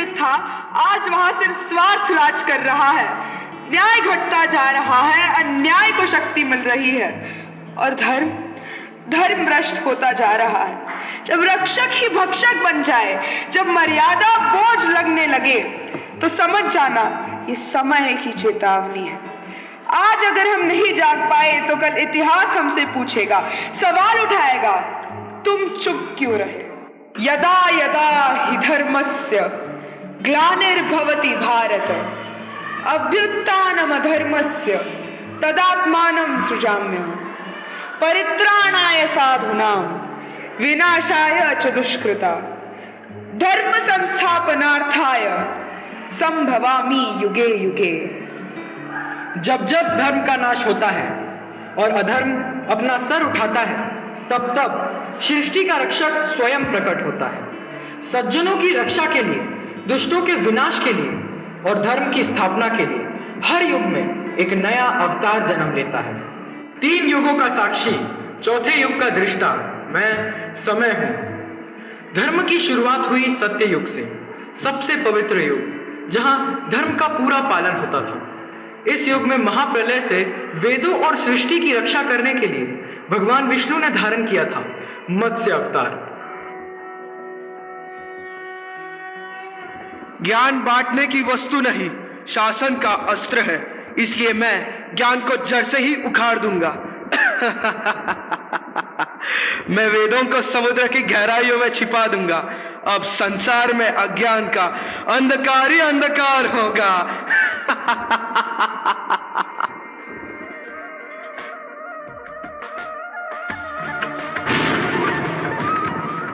केंद्रित था, आज वहां सिर्फ स्वार्थ राज कर रहा है। न्याय घटता जा रहा है, अन्याय को शक्ति मिल रही है और धर्म भ्रष्ट होता जा रहा है। जब रक्षक ही भक्षक बन जाए, जब मर्यादा बोझ लगने लगे, तो समझ जाना ये समय की चेतावनी है। आज अगर हम नहीं जाग पाए तो कल इतिहास हमसे पूछेगा, सवाल उठाएगा, तुम चुप क्यों रहे। यदा यदा हि धर्मस्य ग्लानिर्भवति भारत अभ्युत्थानमधर्मस्य तदात्मानं सृजाम्यहम् परित्राणाय साधूनां विनाशाय च दुष्कृता धर्म संस्थापनार्थाय संभवामि युगे युगे। जब जब धर्म का नाश होता है और अधर्म अपना सर उठाता है, तब तब सृष्टि का रक्षक स्वयं प्रकट होता है। सज्जनों की रक्षा के लिए, दुष्टों के विनाश के लिए और धर्म की स्थापना के लिए हर युग में एक नया अवतार जन्म लेता है। 3 युगों का साक्षी, चौथे युग का दृष्टा मैं समय हूं। धर्म की शुरुआत हुई सत्य युग से, सबसे पवित्र युग जहां धर्म का पूरा पालन होता था। इस युग में महाप्रलय से वेदों और सृष्टि की रक्षा करने के लिए भगवान विष्णु ने धारण किया था मत्स्य अवतार। ज्ञान बांटने की वस्तु नहीं, शासन का अस्त्र है, इसलिए मैं ज्ञान को जड़ से ही उखाड़ दूंगा। मैं वेदों को समुद्र की गहराइयों में छिपा दूंगा। अब संसार में अज्ञान का अंधकार ही अंधकार होगा।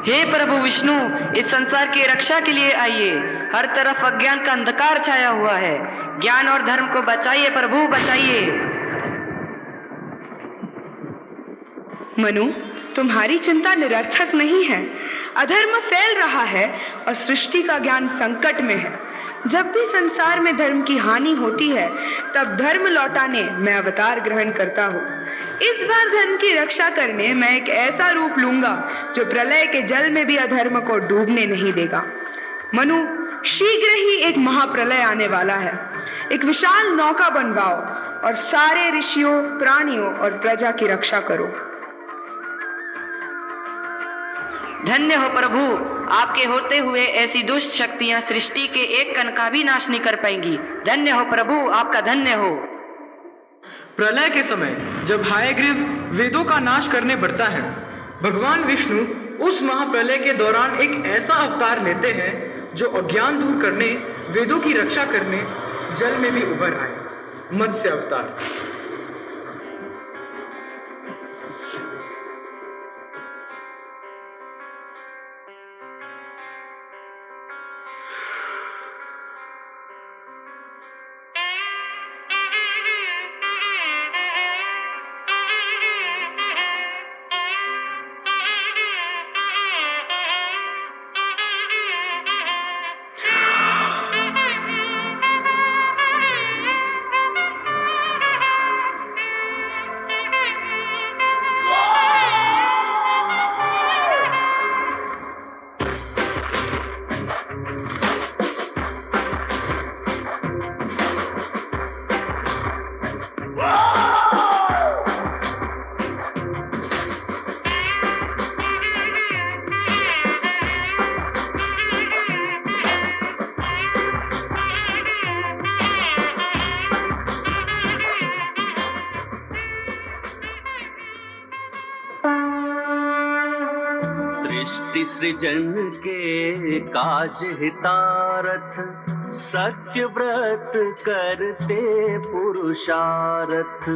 हे प्रभु विष्णु, इस संसार की रक्षा के लिए आइए। हर तरफ अज्ञान का अंधकार छाया हुआ है। ज्ञान और धर्म को बचाइए प्रभु, बचाइए। मनु, तुम्हारी चिंता निरर्थक नहीं है। अधर्म फैल रहा है और सृष्टि का ज्ञान संकट में है। जब भी संसार में धर्म की हानि होती है, तब धर्म लौटाने मैं अवतार ग्रहण करता हूँ। इस बार धर्म की रक्षा करने मैं एक ऐसा रूप लूंगा जो प्रलय के जल में भी अधर्म को डूबने नहीं देगा। मनु, शीघ्र ही एक महाप्रलय आने वाला है। एक विशाल नौका बनवाओ और सारे ऋषियों, प्राणियों और प्रजा की रक्षा करो। धन्य हो प्रभु, आपके होते हुए ऐसी दुष्ट शक्तियां सृष्टि के एक कण का भी नाश नहीं कर पाएंगी। धन्य हो प्रभु, आपका धन्य हो। प्रलय के समय जब हयग्रीव वेदों का नाश करने बढ़ता है, भगवान विष्णु उस महाप्रलय के दौरान एक ऐसा अवतार लेते हैं जो अज्ञान दूर करने, वेदों की रक्षा करने, जल में भी उभर आए। मत्स्य अवतार। सृष्टि सृजन के काज हितारथ, सत्य व्रत करते पुरुषारथ।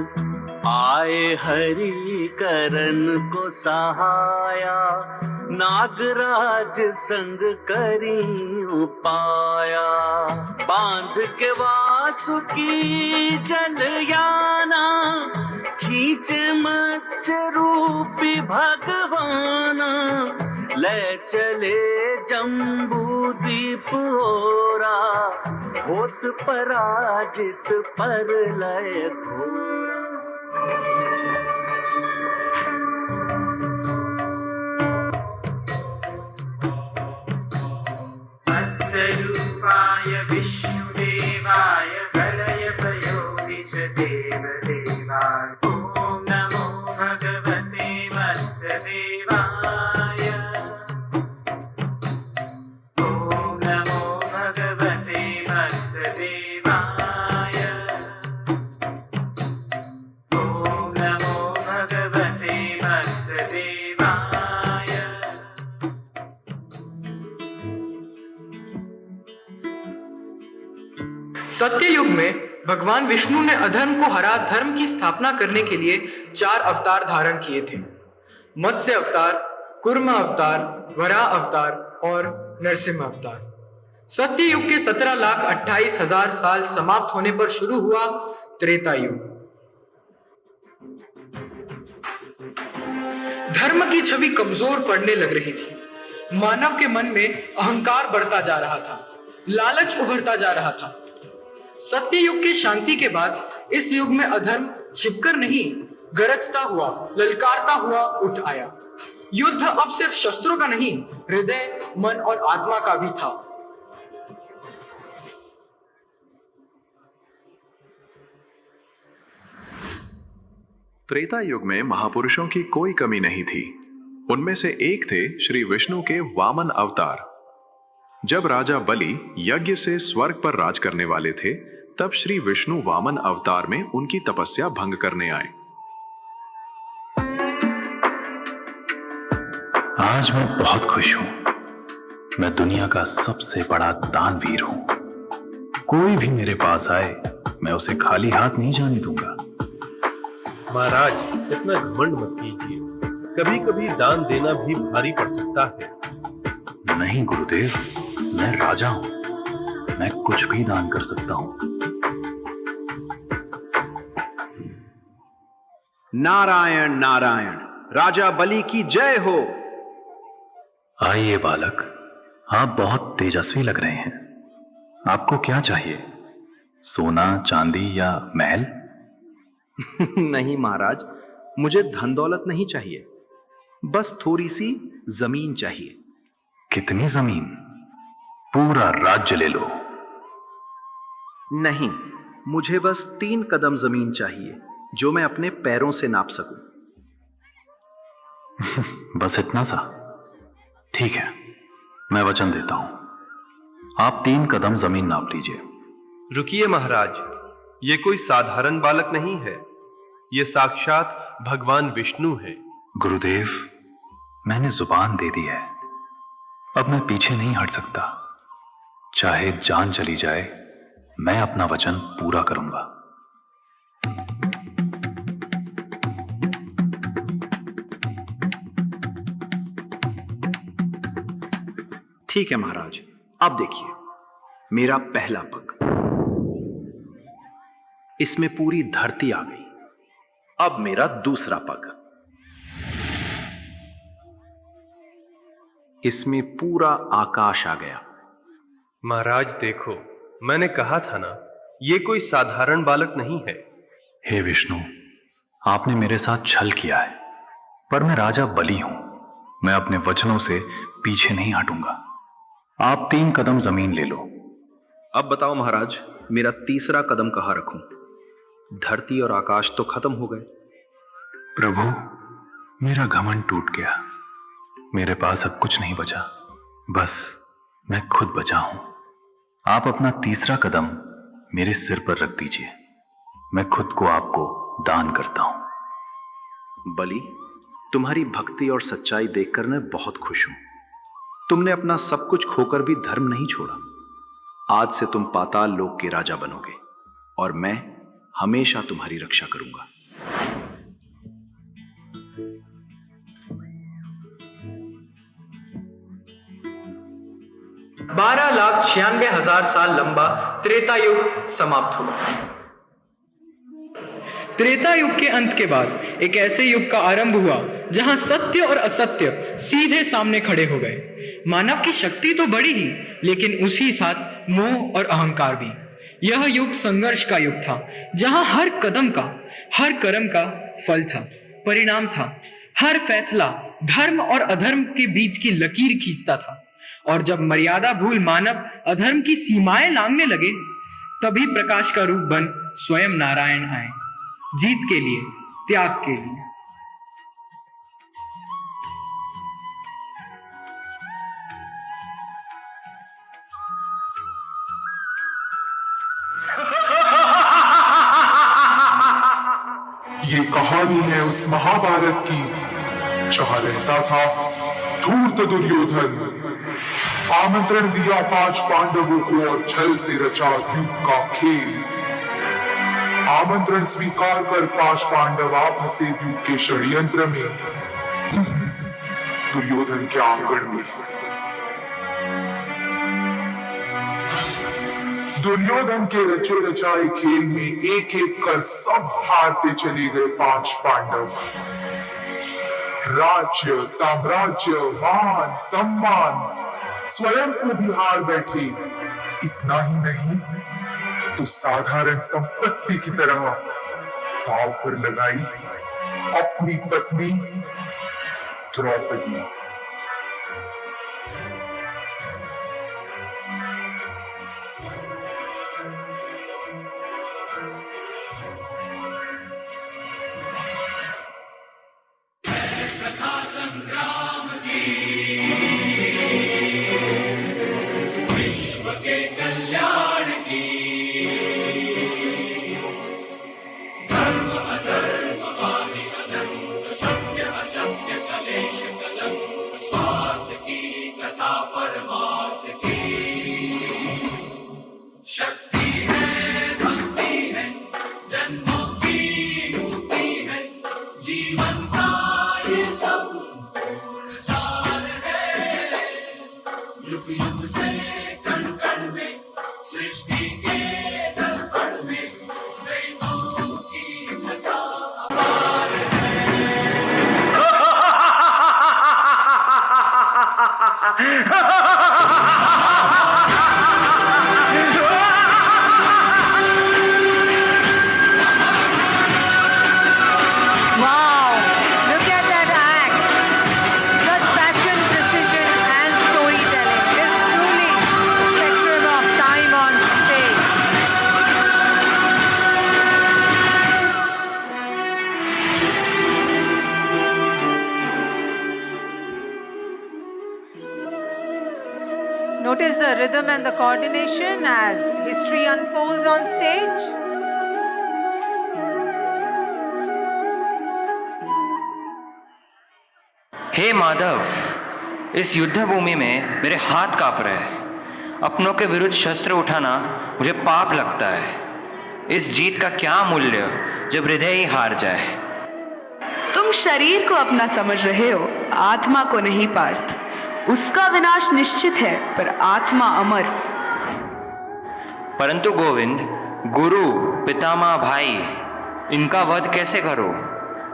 आए हरि करन को सहाया, नागराज संग करी उपाया। बांध के वासुकी जलयाना, खींच मत्स्य रूपी भगवाना। ले चले जम्बू द्वीप ओरा, होत पराजित पर लय घोरा। मत्स्य रूपा विष्णुदेवाय कलयपयोधि च देवदेवाय ॐ नमो भगवते वत्सदेवाय ॐ नमो भगवते वत्सदेवाय ॐ नमो भगवते वत्सदेवाय। सत्ययुग में भगवान विष्णु ने अधर्म को हरा धर्म की स्थापना करने के लिए 4 अवतार धारण किए थे। मत्स्य अवतार, कुर्म अवतार, वराह अवतार और नरसिंह अवतार। सत्ययुग के 17,28,000 साल समाप्त होने पर शुरू हुआ त्रेता युग। धर्म की छवि कमजोर पड़ने लग रही थी। मानव के मन में अहंकार बढ़ता जा रहा था, लालच उभरता जा रहा था। सत्य युग के शांति के बाद इस युग में अधर्म छिपकर नहीं, गरजता हुआ, ललकारता हुआ उठ आया। युद्ध अब सिर्फ शस्त्रों का नहीं, हृदय, मन और आत्मा का भी था। त्रेता युग में महापुरुषों की कोई कमी नहीं थी। उनमें से एक थे श्री विष्णु के वामन अवतार। जब राजा बलि यज्ञ से स्वर्ग पर राज करने वाले थे, तब श्री विष्णु वामन अवतार में उनकी तपस्या भंग करने आए। आज मैं बहुत खुश हूं। मैं दुनिया का सबसे बड़ा दानवीर हूं। कोई भी मेरे पास आए, मैं उसे खाली हाथ नहीं जाने दूंगा। महाराज, इतना घमंड मत कीजिए। कभी कभी दान देना भी भारी पड़ सकता है। नहीं गुरुदेव, मैं राजा हूं। मैं कुछ भी दान कर सकता हूं। नारायण नारायण, राजा बलि की जय हो। आइए बालक, आप बहुत तेजस्वी लग रहे हैं। आपको क्या चाहिए? सोना, चांदी या महल? नहीं महाराज, मुझे धन दौलत नहीं चाहिए, बस थोड़ी सी जमीन चाहिए। कितनी जमीन? पूरा राज्य ले लो। नहीं, मुझे बस 3 कदम जमीन चाहिए, जो मैं अपने पैरों से नाप सकूं। बस इतना सा? ठीक है, मैं वचन देता हूं। आप 3 कदम जमीन नाप लीजिए। रुकिए महाराज, ये कोई साधारण बालक नहीं है। ये साक्षात भगवान विष्णु है। गुरुदेव, मैंने जुबान दे दी है। अब मैं पीछे नहीं हट सकता। चाहे जान चली जाए, मैं अपना वचन पूरा करूंगा। ठीक है महाराज, अब देखिए मेरा पहला पग। इसमें पूरी धरती आ गई। अब मेरा दूसरा पग। इसमें पूरा आकाश आ गया। महाराज देखो, मैंने कहा था ना, ये कोई साधारण बालक नहीं है। हे विष्णु, आपने मेरे साथ छल किया है, पर मैं राजा बलि हूं। मैं अपने वचनों से पीछे नहीं हटूंगा। आप 3 कदम जमीन ले लो। अब बताओ महाराज, मेरा तीसरा कदम कहां रखूं? धरती और आकाश तो खत्म हो गए। प्रभु, मेरा घमंड टूट गया। मेरे पास अब कुछ नहीं बचा, बस मैं खुद बचा हूं। आप अपना तीसरा कदम मेरे सिर पर रख दीजिए। मैं खुद को आपको दान करता हूं। बलि, तुम्हारी भक्ति और सच्चाई देखकर मैं बहुत खुश हूं। तुमने अपना सब कुछ खोकर भी धर्म नहीं छोड़ा। आज से तुम पाताल लोक के राजा बनोगे और मैं हमेशा तुम्हारी रक्षा करूंगा। 12,96,000 साल लंबा त्रेता युग समाप्त हुआ। त्रेता युग के अंत के बाद एक ऐसे युग का आरंभ हुआ जहां सत्य और असत्य सीधे सामने खड़े हो गए। मानव की शक्ति तो बढ़ी ही, लेकिन उसी साथ मोह और अहंकार भी। यह युग संघर्ष का युग था, जहां हर कदम का, हर कर्म का फल था, परिणाम था। हर फैसला धर्म और अधर्म के बीच की लकीर खींचता था। और जब मर्यादा भूल मानव अधर्म की सीमाएं लांघने लगे, तभी प्रकाश का रूप बन स्वयं नारायण आए, जीत के लिए, त्याग के लिए। ये कहानी है उस महाभारत की जहां रहता था धूर्त दुर्योधन। आमंत्रण दिया 5 पांडवों को और छल से रचा युद्ध का खेल। आमंत्रण स्वीकार कर 5 पांडव आ फंसे युद्ध के षड्यंत्र में, दुर्योधन के आंगन में। दुर्योधन के रचे रचाए खेल में एक एक कर सब हारते चले गए 5 पांडव। राज्य, साम्राज्य, मान, सम्मान स्वयं को भी हार बैठे। इतना ही नहीं तो साधारण संपत्ति की तरह दांव पर लगाई अपनी पत्नी Draupadi. Notice the rhythm and the coordination as history unfolds on stage. हे माधव, इस युद्ध भूमि में मेरे हाथ कांप रहे हैं। अपनों के विरुद्ध शस्त्र उठाना मुझे पाप लगता है। इस जीत का क्या मूल्य जब हृदय ही हार जाए। तुम शरीर को अपना समझ रहे हो, आत्मा को नहीं पार्थ। उसका विनाश निश्चित है, पर आत्मा अमर। परंतु गोविंद, गुरु, पितामह, भाई, इनका वध कैसे करूं?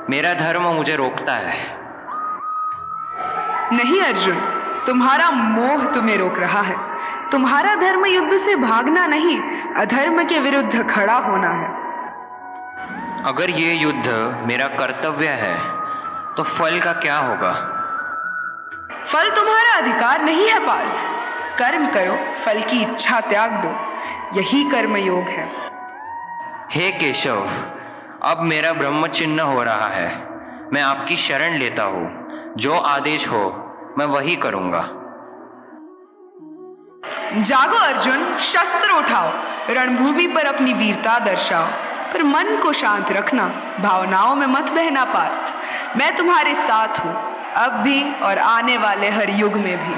मेरा धर्म मुझे रोकता है। नहीं अर्जुन, तुम्हारा मोह तुम्हें रोक रहा है। तुम्हारा धर्म युद्ध से भागना नहीं, अधर्म के विरुद्ध खड़ा होना है। अगर ये युद्ध मेरा कर्तव्य है तो फल का क्या होगा? फल तुम्हारा अधिकार नहीं है पार्थ। कर्म करो, फल की इच्छा त्याग दो, यही कर्म योग है। हे केशव, अब मेरा ब्रह्म चिन्ह हो रहा है। मैं आपकी शरण लेता हूँ। जो आदेश हो मैं वही करूँगा। जागो अर्जुन, शस्त्र उठाओ, रणभूमि पर अपनी वीरता दर्शाओ, पर मन को शांत रखना, भावनाओं में मत बहना पार्थ। मैं तुम्हारे साथ हूँ, अब भी और आने वाले हर युग में भी।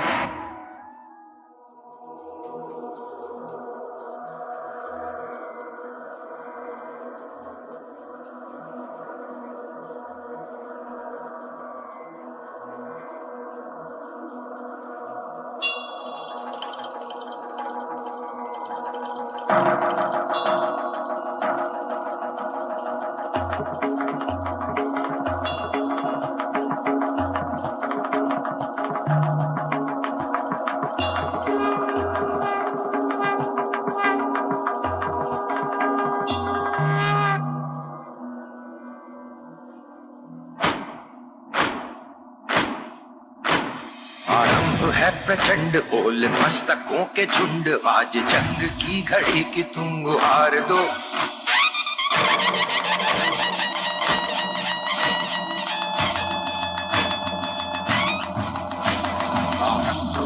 प्रचंड बोल मस्तकों के झुंड, आज जंग की घड़ी की तुम गुहार दो।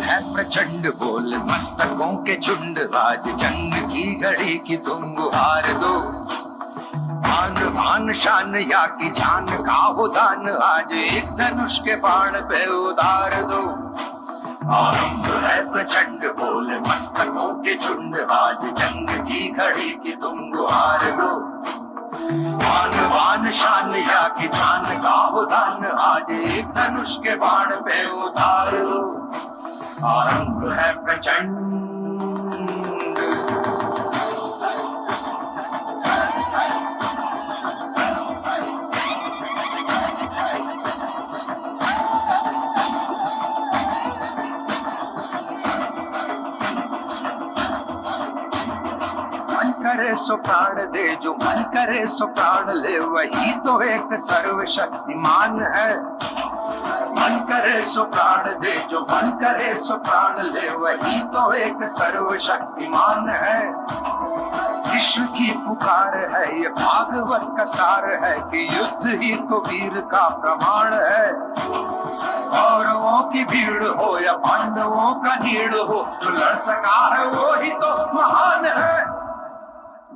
है प्रचंड बोल मस्तकों के झुंड, आज जंग की घड़ी की तुम गुहार दो। आन बान शान या की जान का हो दान, आज एक धनुष के बाण पे उतार दो। आरंभ है प्रचंड बोल मस्तकों के झुंड, आज जंग की घड़ी की तुम गुहार दो। आन बान शान या की जान का हो दान, आज एक धनुष के बाण पे उतार दो। आरंभ है प्रचंड। करे सो प्राण दे, जो मन करे सो प्राण ले, वही तो एक सर्वशक्तिमान है। मन करे सो प्राण दे, जो मन करे सो प्राण ले, वही तो एक सर्वशक्तिमान है। विश्व की पुकार है, ये भागवत का सार है कि युद्ध ही तो वीर का प्रमाण है। कौरवों की भीड़ हो या पांडवों का नीड़ हो, जो लड़ सका है वो ही तो महान है।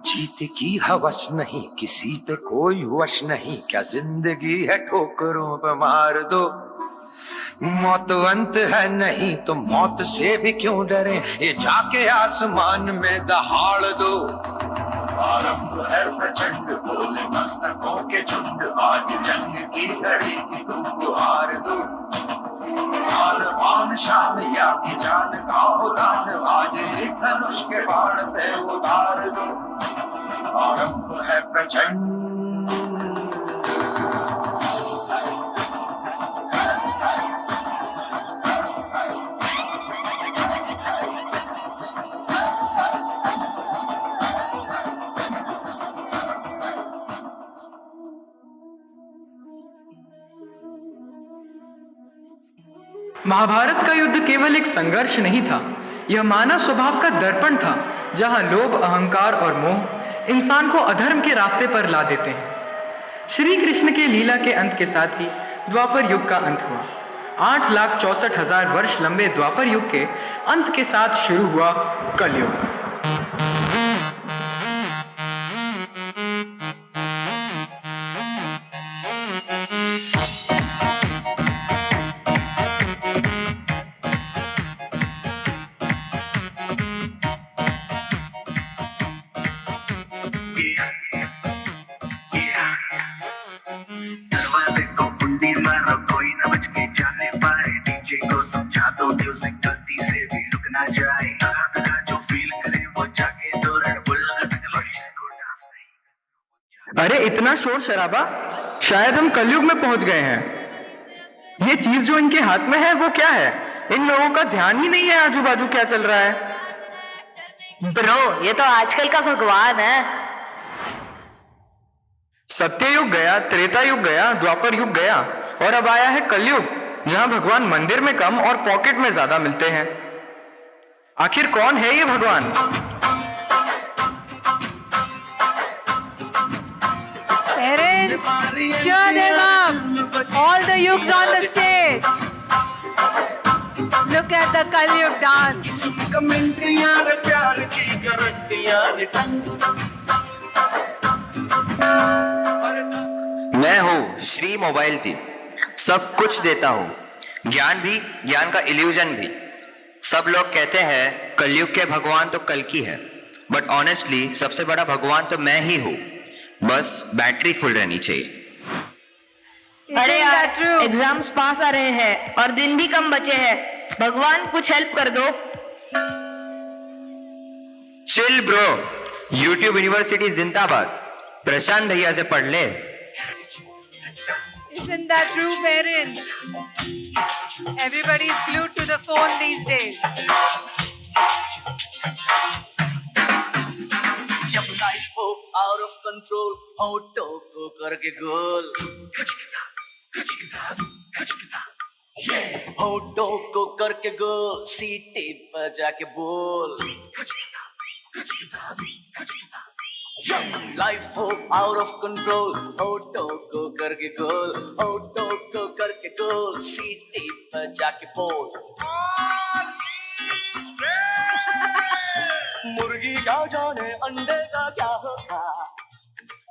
जीत की हवस नहीं, किसी पे कोई वश नहीं, क्या जिंदगी है ठोकरों पे मार दो। मौत अंत है नहीं तो मौत से भी क्यों डरे, ये जाके आसमान में दहाड़ दो। आरंभ है प्रचंड बोल मस्तकों के झुंड, आज जंग की घड़ी की तुम गुहार दो। आन बान शान या की जान का हो दान, आज एक धनुष के बाण पे उतार दो। आरंभ है प्रचंड। महाभारत का युद्ध केवल एक संघर्ष नहीं था, यह मानव स्वभाव का दर्पण था, जहां लोभ, अहंकार और मोह इंसान को अधर्म के रास्ते पर ला देते हैं। श्री कृष्ण के लीला के अंत के साथ ही द्वापर युग का अंत हुआ। 8,64,000 वर्ष लंबे द्वापर युग के अंत के साथ शुरू हुआ कलयुग। अरे इतना शोर शराबा, शायद हम कलयुग में पहुंच गए हैं। ये चीज जो इनके हाथ में है वो क्या है? इन लोगों का ध्यान ही नहीं है आजू बाजू क्या चल रहा है। ब्रो, ये तो आजकल का भगवान है। सत्ययुग गया, त्रेता युग गया, द्वापर युग गया और अब आया है कलयुग, जहां भगवान मंदिर में कम और पॉकेट में ज्यादा मिलते हैं। आखिर कौन है ये भगवान? Parents, cheer them up. All the yugs on the stage. Look at the Kalyug dance. मैं हूँ श्री मोबाइल जी, सब कुछ देता हूँ, ज्ञान भी, ज्ञान का इल्यूजन भी। सब लोग कहते हैं कलयुग के भगवान तो कल्कि है, बट ऑनेस्टली सबसे बड़ा भगवान तो मैं ही हूँ। बस बैटरी फुल रहनी चाहिए। अरे यार, एग्जाम्स पास आ रहे हैं और दिन भी कम बचे हैं, भगवान कुछ हेल्प कर दो। चिल ब्रो, यूट्यूब यूनिवर्सिटी जिंदाबाद। प्रशांत भैया से पढ़ ले। Isn't that true, parents? Everybody is glued to the phone these days. जब लाइफ हो आउट ऑफ कंट्रोल, होठों को करके गोल, होठों को करके गोल, सीटी बजा के बोल। लाइफ हो आउट ऑफ कंट्रोल, होठों को करके गोल, होठों को करके गोल, सीटी बजा के बोल। मुर्गी क्या जाने अंडे का क्या होगा,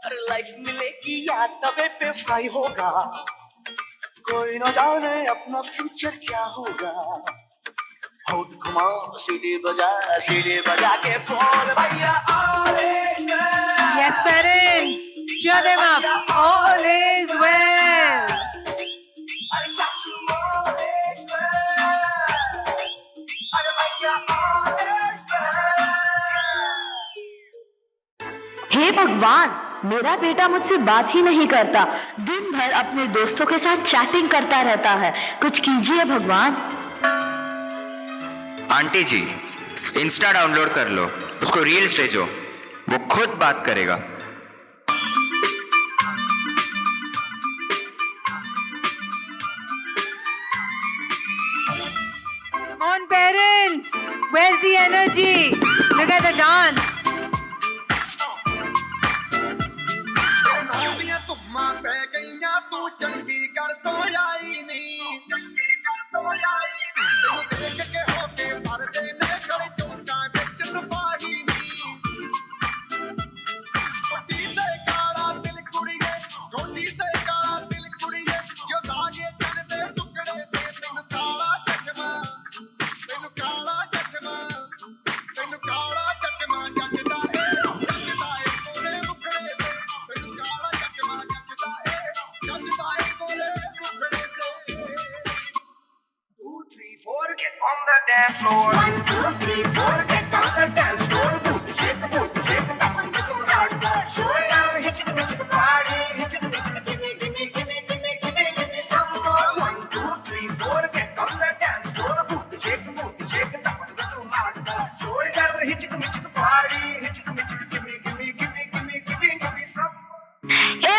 अरे लाइफ मिलेगी या तवे पे फ्राई होगा, कोई न जाने अपना फ्यूचर क्या होगा। होठ घुमाओ, सीढ़ी बजा के बोल भैया all is well। Yes, parents, cheer them up. All is well. अरे चाचू all is well, अरे भैया all is well। हे भगवान, मेरा बेटा मुझसे बात ही नहीं करता, दिन भर अपने दोस्तों के साथ चैटिंग करता रहता है। कुछ कीजिए भगवान। आंटी जी, इंस्टा डाउनलोड कर लो, उसको रील्स भेजो, वो खुद बात करेगा। Come on, parents, where's the energy? Look at the dance.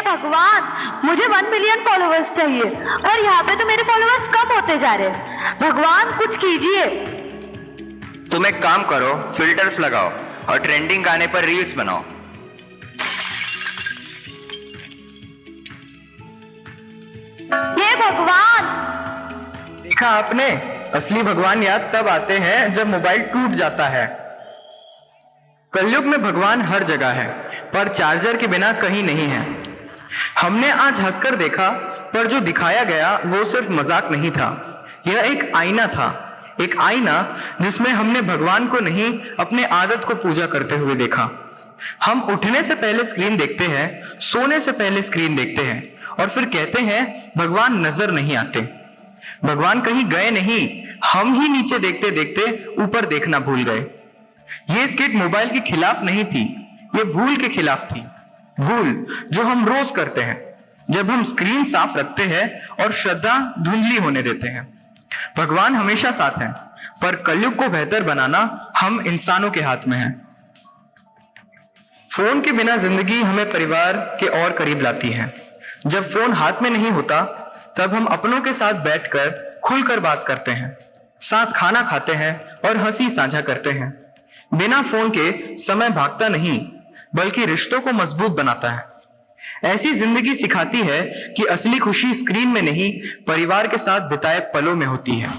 भगवान, मुझे 1 मिलियन फॉलोअर्स चाहिए और यहाँ पे तो मेरे फॉलोअर्स कम होते जा रहे हैं। भगवान कुछ कीजिए। तुम एक काम करो, फिल्टर्स लगाओ और ट्रेंडिंग गाने पर रील्स बनाओ। ये भगवान, देखा आपने, असली भगवान याद तब आते हैं जब मोबाइल टूट जाता है। कलयुग में भगवान हर जगह है, पर चार्जर के बिना कहीं नहीं है। हमने आज हंसकर देखा, पर जो दिखाया गया वो सिर्फ मजाक नहीं था, यह एक आईना था। एक आईना जिसमें हमने भगवान को नहीं, अपने आदत को पूजा करते हुए देखा। हम उठने से पहले स्क्रीन देखते हैं, सोने से पहले स्क्रीन देखते हैं और फिर कहते हैं भगवान नजर नहीं आते। भगवान कहीं गए नहीं, हम ही नीचे देखते देखते ऊपर देखना भूल गए। ये स्किट मोबाइल के खिलाफ नहीं थी, ये भूल के खिलाफ थी। भूल जो हम रोज करते हैं जब हम स्क्रीन साफ रखते हैं और श्रद्धा धुंधली होने देते हैं। भगवान हमेशा साथ हैं, पर कलयुग को बेहतर बनाना हम इंसानों के हाथ में है। फोन के बिना जिंदगी हमें परिवार के और करीब लाती है। जब फोन हाथ में नहीं होता, तब हम अपनों के साथ बैठकर खुलकर बात करते हैं, साथ खाना खाते हैं और हंसी साझा करते हैं। बिना फोन के समय भागता नहीं, बल्कि रिश्तों को मजबूत बनाता है। ऐसी जिंदगी सिखाती है कि असली खुशी स्क्रीन में नहीं, परिवार के साथ बिताए पलों में होती है।